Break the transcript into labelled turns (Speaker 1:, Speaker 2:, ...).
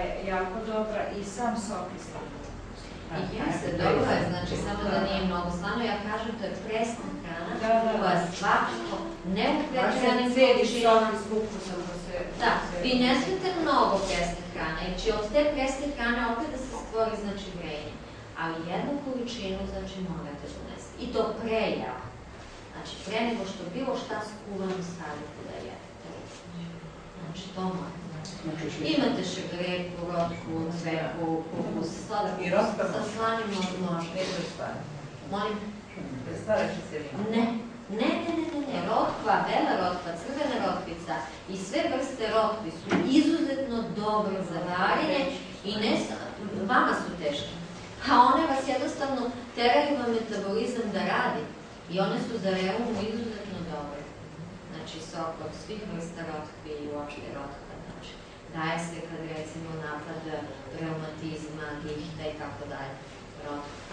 Speaker 1: je jako dobra i sam sok iz toga.
Speaker 2: Jeste, dobro je, znači samo da nije mnogo. Stvarno ja kažem, to je presna hrana koja svakako ne u pretjeranim količinama. Da, vi ne smete mnogo presne hrane, jer će od te presne hrane opet da se stvori znači vrenje. Ali jednu količinu znači morate donesti. I to prejao. Znači pre nego što bilo šta skuvano stavite da jedete. Znači to morate. Imate šegreku, rotku, cveku, kupus, sa slanim možda. Molim? Ne. Rotkva, bela rotkva, crvena rotkvica i sve vrste rotkvi su izuzetno dobre za varenje i vama su teške. A one vas jednostavno teraju vam metabolizam da radi i one su za reumu izuzetno dobre. Znači sok od svih vrsta rotkvi i uopšte rotkva. Daje se kad recimo napad reumatizma, gihta i tako dalje. Rotkva.